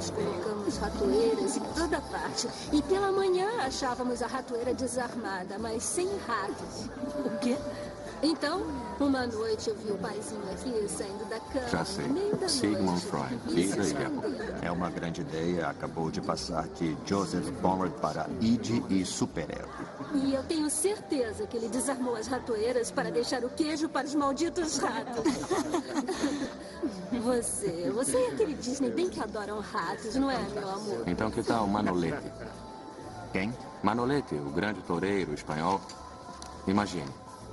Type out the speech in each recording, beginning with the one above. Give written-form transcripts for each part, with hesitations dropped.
Nós colocamos ratoeiras em toda parte. E pela manhã achávamos a ratoeira desarmada, mas sem ratos. O quê? Então, uma noite eu vi o paizinho aqui saindo da cama. Já sei. No meio da Sigmund noite, Freud. e E se daí? escondeu. É uma grande ideia. Acabou de passar de Joseph Conrad para id e superego. E eu tenho certeza que ele desarmou as ratoeiras para deixar o queijo para os malditos ratos. Você é aquele Disney bem que adoram ratos, não é, meu amor? Então que tal Manolete? Quem? Manolete, o grande toureiro espanhol. Imagine,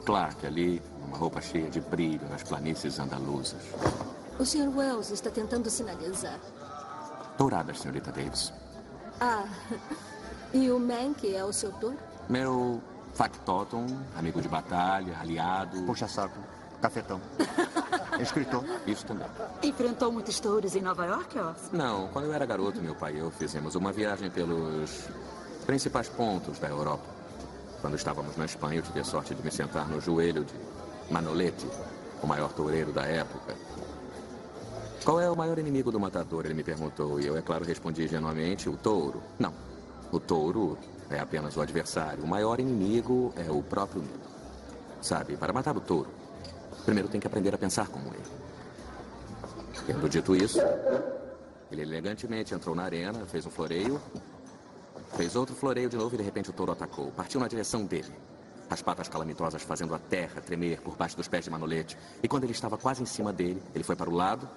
Clark ali, numa roupa cheia de brilho nas planícies andaluzas. O Sr. Wells está tentando sinalizar. Douradas, senhorita Davis. Ah, e o Mank é o seu touro? Meu factotum, amigo de batalha, aliado. Puxa-saco. Cafetão. Escritor. Isso também. Enfrentou muitos touros em Nova York, ó? Não, quando eu era garoto, meu pai e eu fizemos uma viagem pelos principais pontos da Europa. Quando estávamos na Espanha, eu tive a sorte de me sentar no joelho de Manolete, o maior toureiro da época. Qual é o maior inimigo do matador? Ele me perguntou, e eu, é claro, respondi ingenuamente, o touro. Não, o touro é apenas o adversário. O maior inimigo é o próprio medo. Sabe, para matar o touro, primeiro tem que aprender a pensar como ele. Tendo dito isso, ele elegantemente entrou na arena, fez um floreio, fez outro floreio de novo e de repente o touro atacou. Partiu na direção dele. As patas calamitosas fazendo a terra tremer por baixo dos pés de Manolete. E quando ele estava quase em cima dele, ele foi para o lado,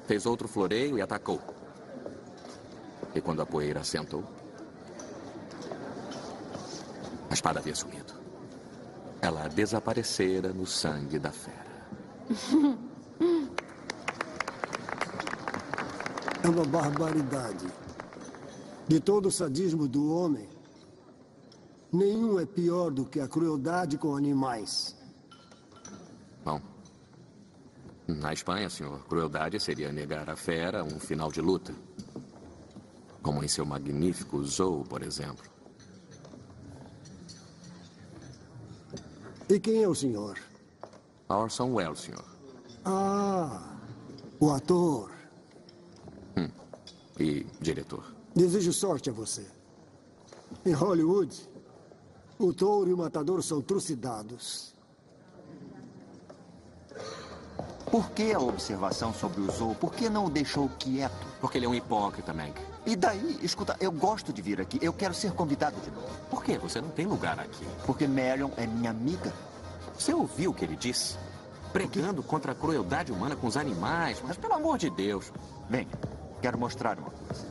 fez outro floreio e atacou. E quando a poeira assentou, a espada havia sumido. Ela desaparecera no sangue da fera. É uma barbaridade. De todo o sadismo do homem, nenhum é pior do que a crueldade com animais. Bom, na Espanha, senhor, crueldade seria negar à fera um final de luta. Como em seu magnífico Zoo, por exemplo. E quem é o senhor? Orson Welles, senhor. Ah, o ator. E diretor. Desejo sorte a você. Em Hollywood, o touro e o matador são trucidados. Por que a observação sobre o Zoo? Por que não o deixou quieto? Porque ele é um hipócrita, Mank. E daí? Escuta, eu gosto de vir aqui. Eu quero ser convidado de novo. Por quê? Você não tem lugar aqui. Porque Marion é minha amiga. Você ouviu o que ele disse? Pregando contra a crueldade humana com os animais. Mas pelo amor de Deus. Venha, quero mostrar uma coisa.